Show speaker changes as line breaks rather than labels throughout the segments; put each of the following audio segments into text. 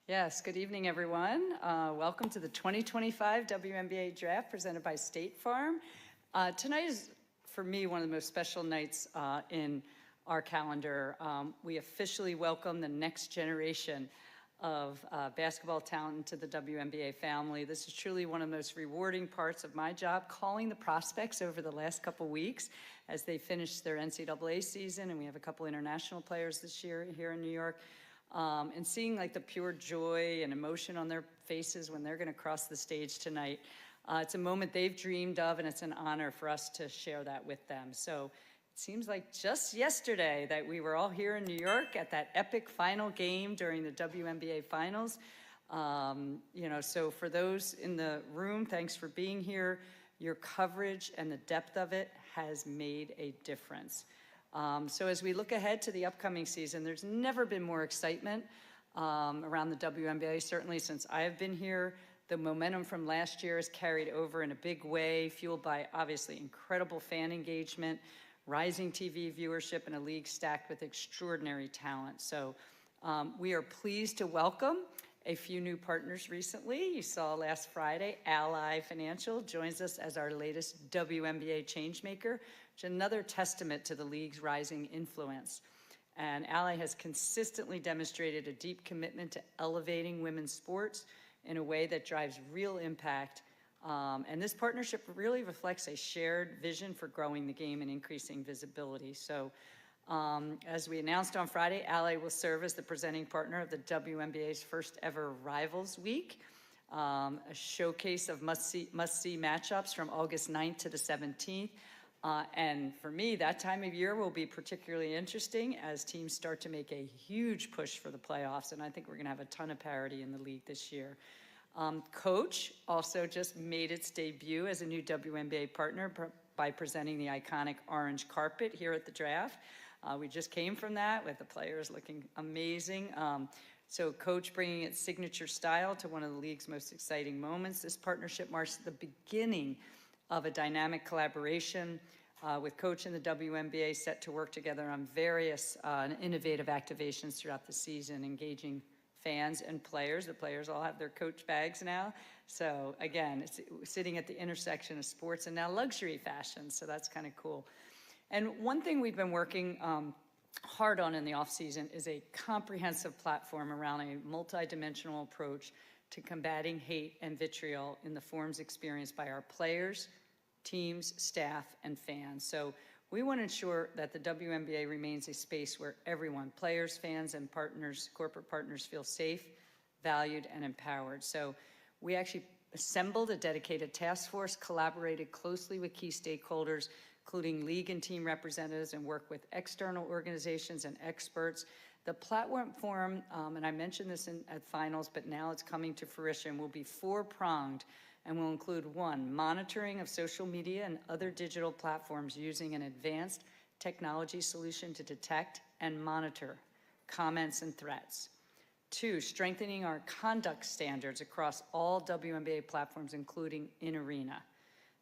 Yes, good evening, everyone. Welcome to the 2025 WNBA Draft presented by State Farm. Tonight is, for me, one of the most special nights in our calendar. We officially welcome the next generation of basketball talent into the WNBA family. This is truly one of the most rewarding parts of my job, calling the prospects over the last couple weeks as they finish their NCAA season, and we have a couple international players this year here in New York. And seeing like the pure joy and emotion on their faces when they're going to cross the stage tonight. It's a moment they've dreamed of, and it's an honor for us to share that with them. So it seems like just yesterday that we were all here in New York at that epic final game during the WNBA finals. So for those in the room, thanks for being here. Your coverage and the depth of it has made a difference. So as we look ahead to the upcoming season, there's never been more excitement around the WNBA, certainly since I have been here. The momentum from last year is carried over in a big way, fueled by obviously incredible fan engagement, rising TV viewership, and a league stacked with extraordinary talent. So we are pleased to welcome a few new partners recently. You saw last Friday, Ally Financial joins us as our latest WNBA changemaker, which is another testament to the league's rising influence. And Ally has consistently demonstrated a deep commitment to elevating women's sports in a way that drives real impact. And this partnership really reflects a shared vision for growing the game and increasing visibility. So as we announced on Friday, Ally will serve as the presenting partner of the WNBA's first ever Rivals Week, a showcase of must-see matchups from August 9th to the 17th. And for me, that time of year will be particularly interesting as teams start to make a huge push for the playoffs, and I think we're going to have a ton of parity in the league this year. Coach also just made its debut as a new WNBA partner by presenting the iconic orange carpet here at the draft. We just came from that with the players looking amazing. So Coach bringing its signature style to one of the league's most exciting moments. This partnership marks the beginning of a dynamic collaboration with Coach and the WNBA set to work together on various innovative activations throughout the season, engaging fans and players. The players all have their Coach bags now. So again, it's sitting at the intersection of sports and now luxury fashion. So that's kind of cool. And one thing we've been working hard on in the off season is a comprehensive platform around a multidimensional approach to combating hate and vitriol in the forms experienced by our players, teams, staff, and fans. So we want to ensure that the WNBA remains a space where everyone, players, fans, and partners, corporate partners, feel safe, valued, and empowered. So we actually assembled a dedicated task force, collaborated closely with key stakeholders, including league and team representatives, and work with external organizations and experts. The platform, and I mentioned this at finals, but now it's coming to fruition, will be four-pronged and will include one, monitoring of social media and other digital platforms using an advanced technology solution to detect and monitor comments and threats. Two, strengthening our conduct standards across all WNBA platforms, including in arena.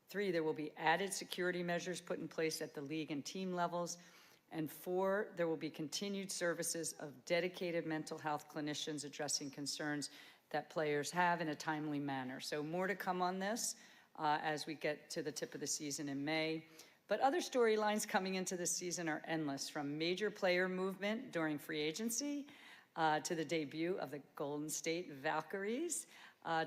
Three, there will be added security measures put in place at the league and team levels. And four, there will be continued services of dedicated mental health clinicians addressing concerns that players have in a timely manner. So more to come on this as we get to the tip of the season in May. But other storylines coming into this season are endless, from major player movement during free agency to the debut of the Golden State Valkyries,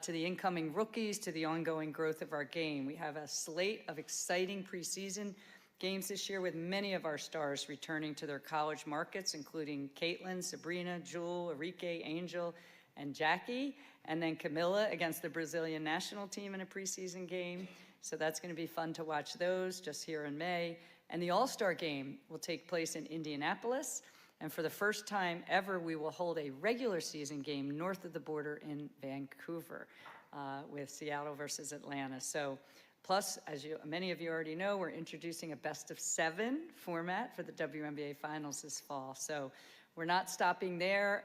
to the incoming rookies, to the ongoing growth of our game. We have a slate of exciting preseason games this year with many of our stars returning to their college markets, including Caitlin, Sabrina, Jewel, Arike, Angel, and Jackie, and then Camilla against the Brazilian national team in a preseason game. So that's going to be fun to watch those just here in May. And the All-Star game will take place in Indianapolis. And for the first time ever, we will hold a regular season game north of the border in Vancouver with Seattle versus Atlanta. So plus, as many of you already know, we're introducing a best-of-7 format for the WNBA Finals this fall. So we're not stopping there.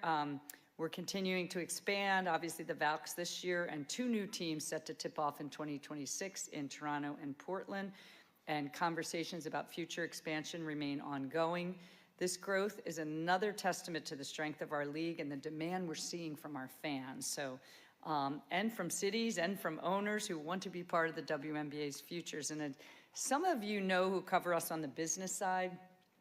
We're continuing to expand, obviously, the Valks this year, and two new teams set to tip off in 2026 in Toronto and Portland. And conversations about future expansion remain ongoing. This growth is another testament to the strength of our league and the demand we're seeing from our fans. So, and from cities and from owners who want to be part of the WNBA's futures. And some of you know who cover us on the business side.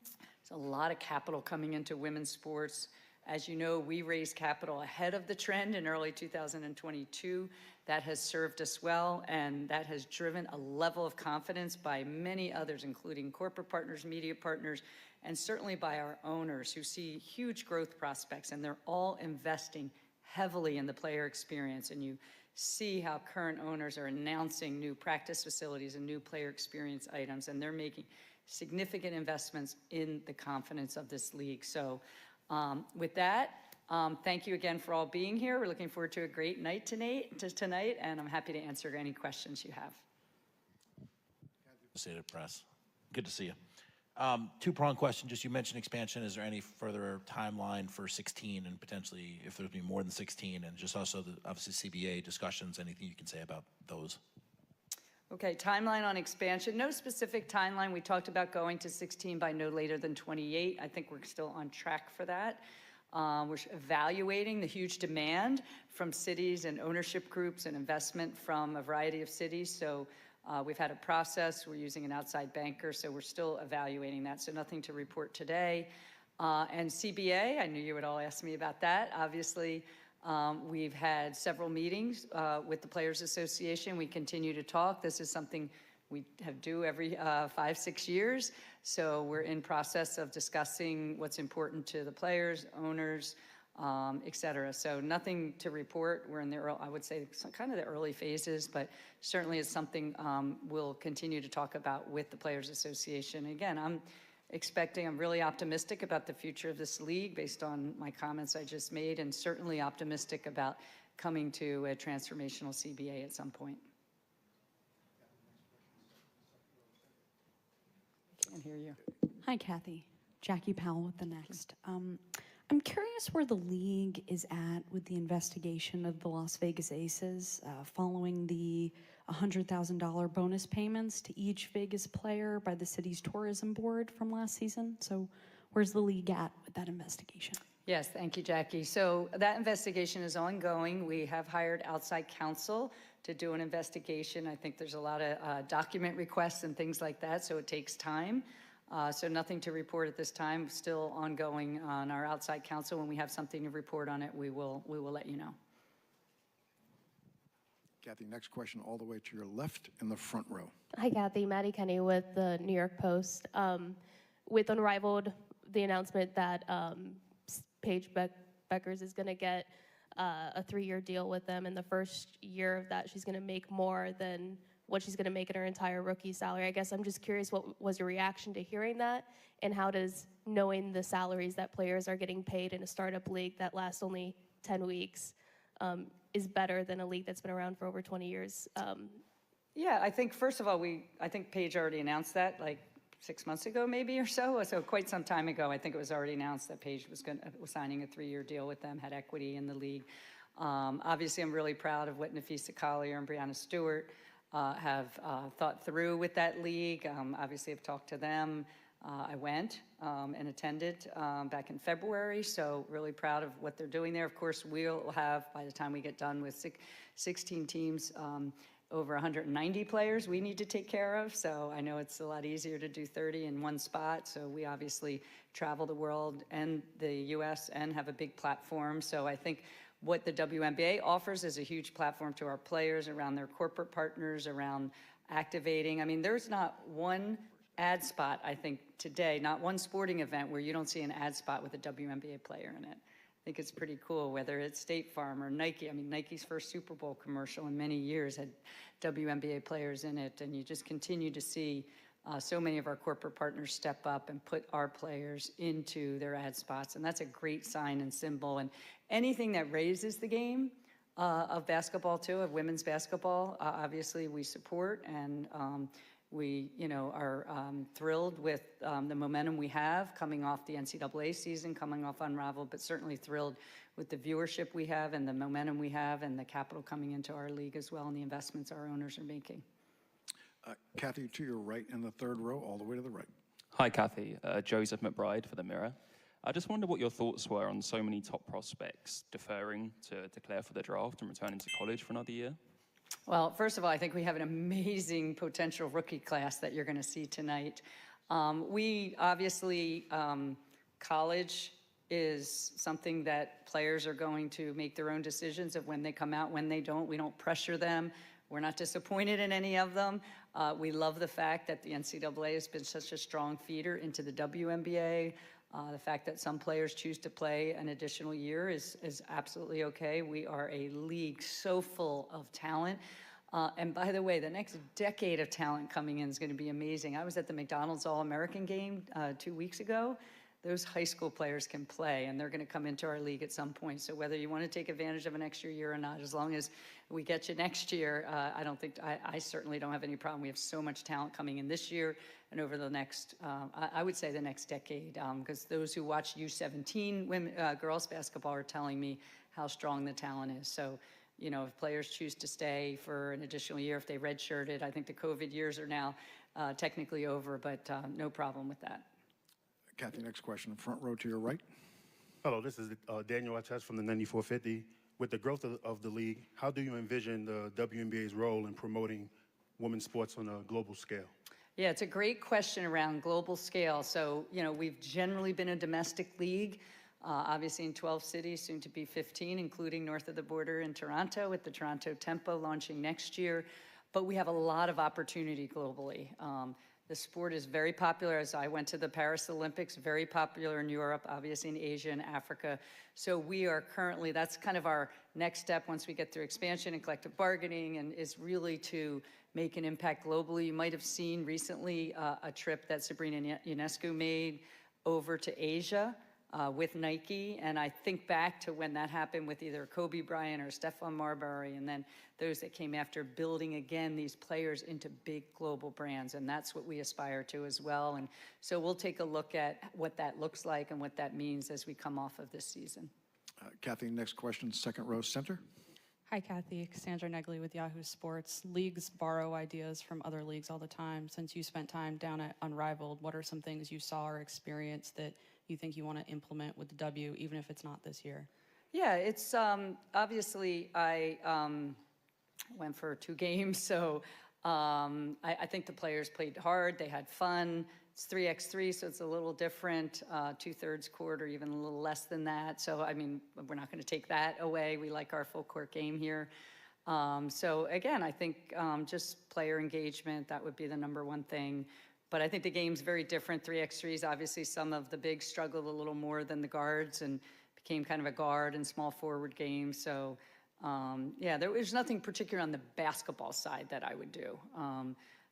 There's a lot of capital coming into women's sports. As you know, we raised capital ahead of the trend in early 2022. That has served us well, and that has driven a level of confidence by many others, including corporate partners, media partners, and certainly by our owners who see huge growth prospects, and they're all investing heavily in the player experience. And you see how current owners are announcing new practice facilities and new player experience items, and they're making significant investments in the confidence of this league. So with that, thank you again for all being here. We're looking forward to a great night tonight, and I'm happy to answer any questions you have.
Associated Press. Good to see you. Two-pronged question. Just you mentioned expansion. Is there any further timeline for 16 and potentially if there'll be more than 16? And just also the obviously CBA discussions. Anything you can say about those?
Okay, timeline on expansion. No specific timeline. We talked about going to 16 by no later than 28. I think we're still on track for that. We're evaluating the huge demand from cities and ownership groups and investment from a variety of cities. So we've had a process. We're using an outside banker, so we're still evaluating that. So nothing to report today. And CBA, I knew you would all ask me about that. Obviously, we've had several meetings with the Players Association. We continue to talk. This is something we do every 5-6 years. So we're in process of discussing what's important to the players, owners, et cetera. So nothing to report. We're in the, I would say, kind of the early phases, but certainly it's something we'll continue to talk about with the Players Association. Again, I'm really optimistic about the future of this league based on my comments I just made, and certainly optimistic about coming to a transformational CBA at some point. I can't hear you.
Hi, Cathy. Jackie Powell with The Next. I'm curious where the league is at with the investigation of the Las Vegas Aces following the $100,000 bonus payments to each Vegas player by the city's tourism board from last season. So where's the league at with that investigation?
Yes, thank you, Jackie. So that investigation is ongoing. We have hired outside counsel to do an investigation. I think there's a lot of document requests and things like that, so it takes time. So nothing to report at this time. Still ongoing on our outside counsel. When we have something to report on it, we will let you know.
Cathy, next question all the way to your left in the front row.
Hi, Cathy. Maddie Kenny with the New York Post. With Unrivaled, the announcement that Paige Bueckers is going to get a 3-year deal with them. In the first year of that, she's going to make more than what she's going to make in her entire rookie salary. I guess I'm just curious, what was your reaction to hearing that? And how does knowing the salaries that players are getting paid in a startup league that lasts only 10 weeks is better than a league that's been around for over 20 years?
Yeah, I think, first of all, I think Paige already announced that, like 6 months ago, maybe, or so. So quite some time ago, I think it was already announced that Paige was signing a 3-year deal with them, had equity in the league. Obviously, I'm really proud of what Nafisa Collier and Brianna Stewart have thought through with that league. Obviously, I've talked to them. I went and attended back in February, so really proud of what they're doing there. Of course, we'll have, by the time we get done with 16 teams, over 190 players we need to take care of. So I know it's a lot easier to do 30 in one spot. So we obviously travel the world and the US and have a big platform. So I think what the WNBA offers is a huge platform to our players around their corporate partners, around activating. I mean, there's not one ad spot, I think, today, not one sporting event where you don't see an ad spot with a WNBA player in it. I think it's pretty cool, whether it's State Farm or Nike. I mean, Nike's first Super Bowl commercial in many years had WNBA players in it, and you just continue to see so many of our corporate partners step up and put our players into their ad spots, and that's a great sign and symbol. And anything that raises the game of basketball, too, of women's basketball, obviously we support, and we, are thrilled with the momentum we have coming off the NCAA season, coming off Unrivaled, but certainly thrilled with the viewership we have and the momentum we have and the capital coming into our league as well and the investments our owners are making.
Cathy, to your right in the third row, all the way to the right.
Hi, Cathy. Joseph McBride for The Mirror. I just wonder what your thoughts were on so many top prospects deferring to declare for the draft and returning to college for another year.
Well, first of all, I think we have an amazing potential rookie class that you're going to see tonight. We obviously, college is something that players are going to make their own decisions of when they come out, when they don't. We don't pressure them. We're not disappointed in any of them. We love the fact that the NCAA has been such a strong feeder into the WNBA. The fact that some players choose to play an additional year is absolutely okay. We are a league so full of talent. And by the way, the next decade of talent coming in is going to be amazing. I was at the McDonald's All-American game 2 weeks ago. Those high school players can play, and they're going to come into our league at some point. So whether you want to take advantage of an extra year or not, as long as we get you next year, I certainly don't have any problem. We have so much talent coming in this year and over the next, I would say the next decade, because those who watch U17 women, girls basketball are telling me how strong the talent is. So, you know, if players choose to stay for an additional year, if they redshirted, I think the COVID years are now technically over, but no problem with that.
Cathy, next question, front row to your right.
Hello, this is Daniel Artest from the 9450. With the growth of the league, how do you envision the WNBA's role in promoting women's sports on a global scale?
Yeah, it's a great question around global scale. So, you know, we've generally been a domestic league, obviously in 12 cities, soon to be 15, including north of the border in Toronto, with the Toronto Tempo launching next year. But we have a lot of opportunity globally. The sport is very popular. As I went to the Paris Olympics, very popular in Europe, obviously in Asia and Africa. So we are currently, that's kind of our next step once we get through expansion and collective bargaining, and is really to make an impact globally. You might have seen recently a trip that Sabrina Ionescu made over to Asia with Nike. And I think back to when that happened with either Kobe Bryant or Stephon Marbury, and then those that came after, building again these players into big global brands. And that's what we aspire to as well. And so we'll take a look at what that looks like and what that means as we come off of this season.
Cathy, next question, second row center.
Hi, Cathy. Cassandra Negley with Yahoo Sports. Leagues borrow ideas from other leagues all the time. Since you spent time down at Unrivaled, what are some things you saw or experienced that you think you want to implement with the W, even if it's not this year?
Yeah, it's obviously I went for 2 games, so I think the players played hard. They had fun. It's 3x3, so it's a little different, 2/3 court or even a little less than that. So, I mean, we're not going to take that away. We like our full court game here. So, again, I think just player engagement, that would be the #1 thing. But I think the game's very different. 3x3s, obviously some of the bigs struggled a little more than the guards and became kind of a guard and small forward game. So, yeah, there was nothing particular on the basketball side that I would do.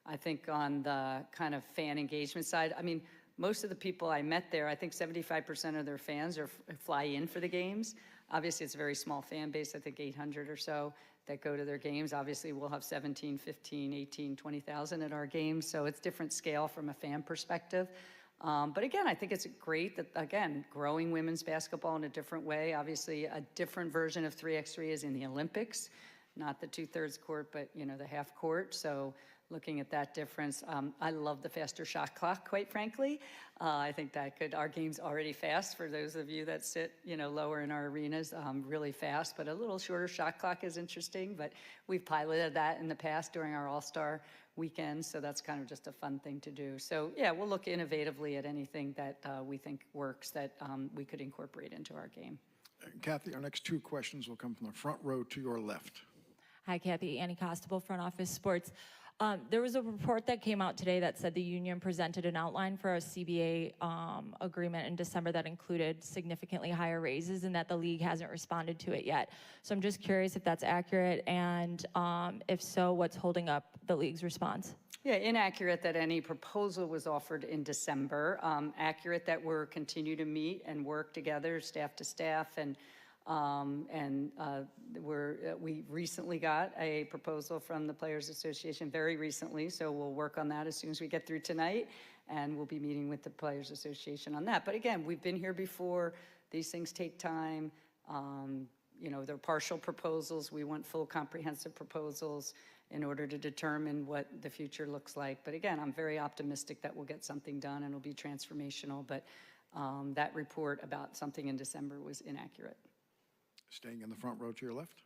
I think on the kind of fan engagement side, I mean, most of the people I met there, I think 75% of their fans fly in for the games. Obviously, it's a very small fan base, I think 800 or so that go to their games. Obviously, we'll have 17, 15, 18, 20,000 at our games, so it's different scale from a fan perspective. But again, I think it's great that, again, growing women's basketball in a different way. Obviously, a different version of 3x3 is in the Olympics, not the 2/3 court, but, you know, the half court. So looking at that difference, I love the faster shot clock, quite frankly. I think that our game's already fast for those of you that sit, you know, lower in our arenas, really fast, but a little shorter shot clock is interesting. But we've piloted that in the past during our All-Star weekend, so that's kind of just a fun thing to do. So yeah, we'll look innovatively at anything that we think works that we could incorporate into our game.
Cathy, our next 2 questions will come from the front row to your left.
Hi, Cathy. Annie Costable, Front Office Sports. There was a report that came out today that said the union presented an outline for a CBA agreement in December that included significantly higher raises, and that the league hasn't responded to it yet. So I'm just curious if that's accurate, and if so, what's holding up the league's response?
Yeah, inaccurate that any proposal was offered in December. Accurate that we're continue to meet and work together, staff to staff, and we recently got a proposal from the Players Association very recently, so we'll work on that as soon as we get through tonight, and we'll be meeting with the Players Association on that. But again, we've been here before. These things take time. you know, they're partial proposals. We want full comprehensive proposals in order to determine what the future looks like. But again, I'm very optimistic that we'll get something done and it'll be transformational. But that report about something in December was inaccurate.
Staying in the front row to your left.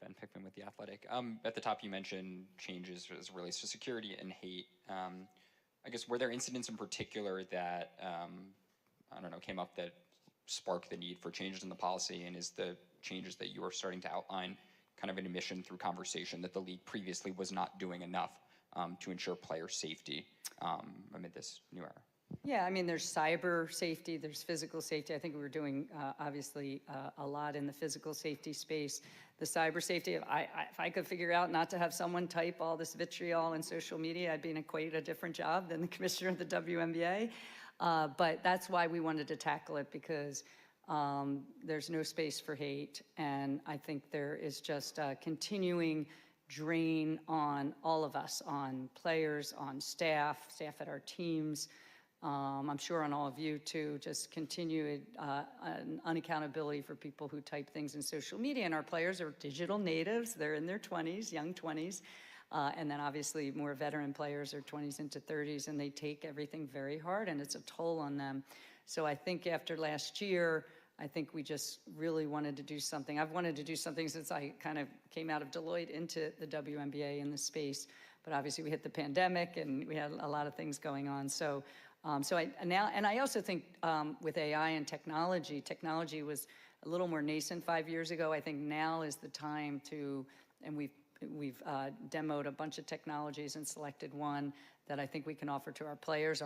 Ben Pickman with The Athletic. At the top, you mentioned changes as it relates to security and hate. I guess, were there incidents in particular that, I don't know, came up that sparked the need for changes in the policy? And is the changes that you are starting to outline kind of an admission through conversation that the league previously was not doing enough to ensure player safety amid this new era?
Yeah, I mean, there's cyber safety, there's physical safety. I think we were doing, obviously, a lot in the physical safety space. The cyber safety, if I could figure out not to have someone type all this vitriol in social media, I'd be in quite a different job than the commissioner of the WNBA. But that's why we wanted to tackle it, because there's no space for hate. And I think there is just a continuing drain on all of us, on players, on staff at our teams. I'm sure on all of you too, just continued unaccountability for people who type things in social media. And our players are digital natives. They're in their 20s, young 20s. And then obviously more veteran players are 20s into 30s, and they take everything very hard, and it's a toll on them. So I think after last year, I think we just really wanted to do something. I've wanted to do something since I kind of came out of Deloitte into the WNBA in the space. But obviously we hit the pandemic and we had a lot of things going on. So I also think with AI and technology was a little more nascent 5 years ago. I think now is the time to, and we've demoed a bunch of technologies and selected one that I think we can offer to our players'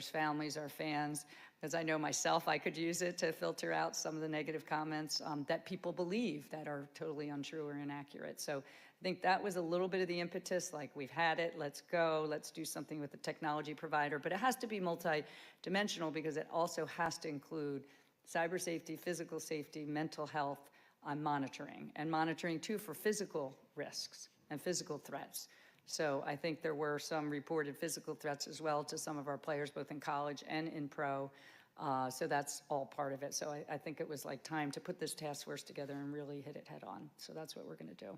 families, our fans, because I know myself I could use it to filter out some of the negative comments that people believe that are totally untrue or inaccurate. So I think that was a little bit of the impetus, like we've had it, let's go, let's do something with the technology provider. But it has to be multi-dimensional because it also has to include cyber safety, physical safety, mental health, monitoring, and monitoring too for physical risks and physical threats. So I think there were some reported physical threats as well to some of our players, both in college and in pro. So that's all part of it. So I think it was like time to put this task force together and really hit it head on. So that's what we're going to do.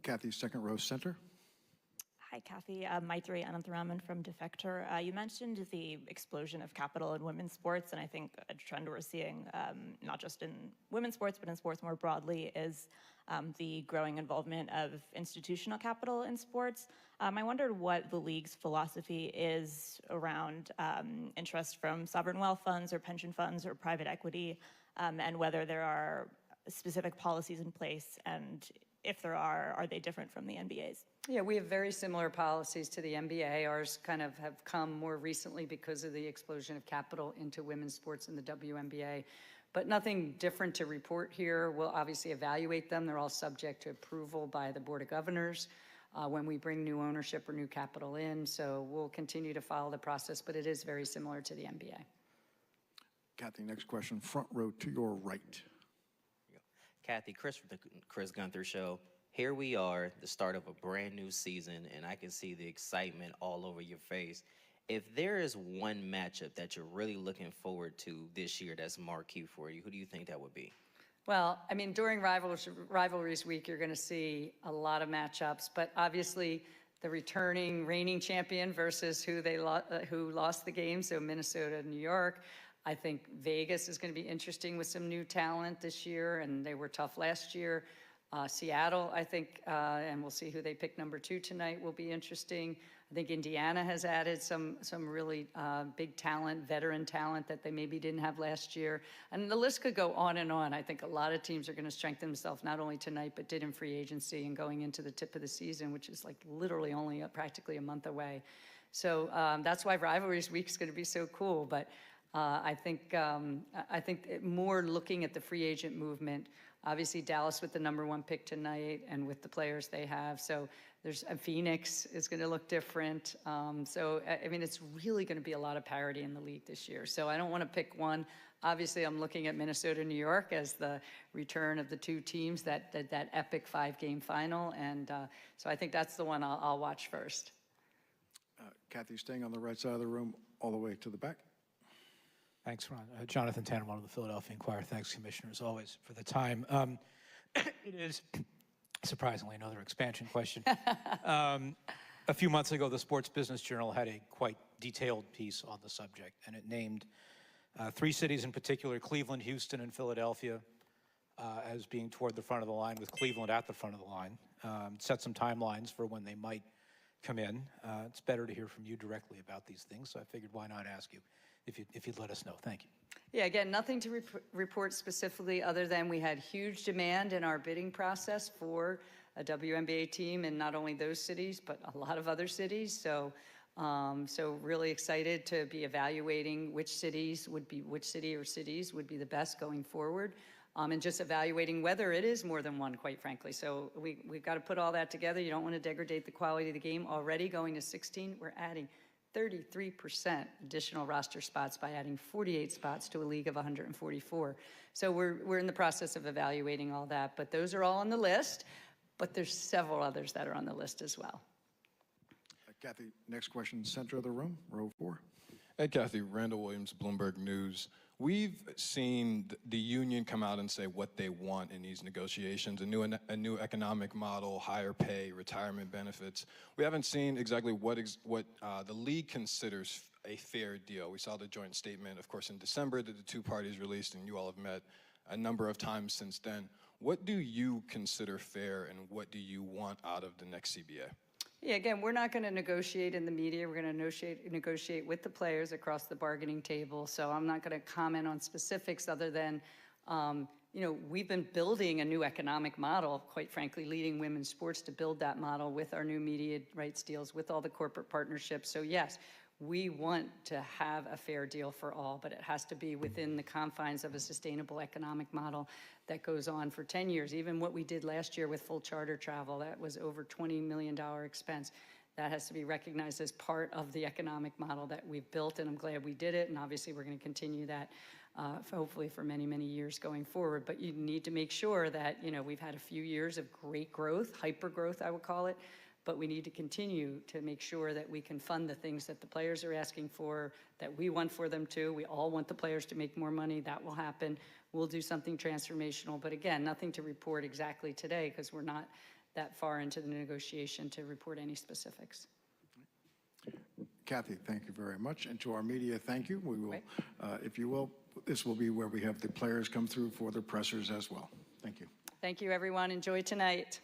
Kathy, second row center.
Hi, Kathy. Maitri Anantharaman from Defector. You mentioned the explosion of capital in women's sports, and I think a trend we're seeing, not just in women's sports, but in sports more broadly, is the growing involvement of institutional capital in sports. I wondered what the league's philosophy is around interest from sovereign wealth funds or pension funds or private equity, and whether there are specific policies in place, and if there are they different from the NBA's?
Yeah, we have very similar policies to the NBA. Ours kind of have come more recently because of the explosion of capital into women's sports in the WNBA. But nothing different to report here. We'll obviously evaluate them. They're all subject to approval by the Board of Governors when we bring new ownership or new capital in. So we'll continue to follow the process, but it is very similar to the NBA.
Kathy, next question, front row to your right.
Kathy, Chris from the Chris Gunther Show. Here we are, the start of a brand new season, and I can see the excitement all over your face. If there is one matchup that you're really looking forward to this year that's marquee for you, who do you think that would be?
Well, I mean, during Rivalries Week, you're going to see a lot of matchups, but obviously the reigning champion versus who lost the game, so Minnesota, New York. I think Vegas is going to be interesting with some new talent this year, and they were tough last year. Seattle, I think, and we'll see who they pick number 2 tonight, will be interesting. I think Indiana has added some really big talent, veteran talent that they maybe didn't have last year. And the list could go on and on. I think a lot of teams are going to strengthen themselves not only tonight, but did in free agency and going into the tip of the season, which is like literally only practically a month away. So that's why Rivalries Week is going to be so cool. But I think more looking at the free agent movement. Obviously, Dallas with the #1 pick tonight and with the players they have. So there's Phoenix is going to look different. So, I mean, it's really going to be a lot of parity in the league this year. So I don't want to pick one. Obviously, I'm looking at Minnesota, New York as the return of the 2 teams, that epic 5-game final. And so I think that's the one I'll watch first.
Kathy, staying on the right side of the room, all the way to the back.
Thanks, Ron. Jonathan Tanner, one of the Philadelphia Inquirer. Thanks, Commissioner, as always, for the time. It is, surprisingly, another expansion question. A few months ago, the Sports Business Journal had a quite detailed piece on the subject, and it named 3 cities in particular, Cleveland, Houston, and Philadelphia, as being toward the front of the line, with Cleveland at the front of the line. Set some timelines for when they might come in. It's better to hear from you directly about these things, so I figured why not ask you if you'd let us know. Thank you.
Yeah, again, nothing to report specifically other than we had huge demand in our bidding process for a WNBA team in not only those cities, but a lot of other cities. So really excited to be evaluating which city or cities would be the best going forward. And just evaluating whether it is more than one, quite frankly. So we've got to put all that together. You don't want to degrade the quality of the game. Already going to 16, we're adding 33% additional roster spots by adding 48 spots to a league of 144. So we're in the process of evaluating all that, but those are all on the list, but there's several others that are on the list as well.
Cathy, next question, center of the room, row 4.
Hey, Cathy, Randall Williams, Bloomberg News. We've seen the union come out and say what they want in these negotiations, a new economic model, higher pay, retirement benefits. We haven't seen exactly what the league considers a fair deal. We saw the joint statement, of course, in December that the 2 parties released, and you all have met a number of times since then. What do you consider fair, and what do you want out of the next CBA?
Yeah, again, we're not going to negotiate in the media. We're going to negotiate with the players across the bargaining table. So I'm not going to comment on specifics other than, we've been building a new economic model, quite frankly, leading women's sports to build that model with our new media rights deals, with all the corporate partnerships. So yes, we want to have a fair deal for all, but it has to be within the confines of a sustainable economic model that goes on for 10 years. Even what we did last year with full charter travel, that was over $20 million expense. That has to be recognized as part of the economic model that we've built, and I'm glad we did it, and obviously we're going to continue that hopefully for many, many years going forward. But you need to make sure that, we've had a few years of great growth, hyper growth I would call it, but we need to continue to make sure that we can fund the things that the players are asking for, that we want for them too. We all want the players to make more money. That will happen. We'll do something transformational. But again, nothing to report exactly today because we're not that far into the negotiation to report any specifics.
Cathy, thank you very much. And to our media, thank you. We will, if you will, this will be where we have the players come through for the pressers as well. Thank you.
Thank you, everyone. Enjoy tonight.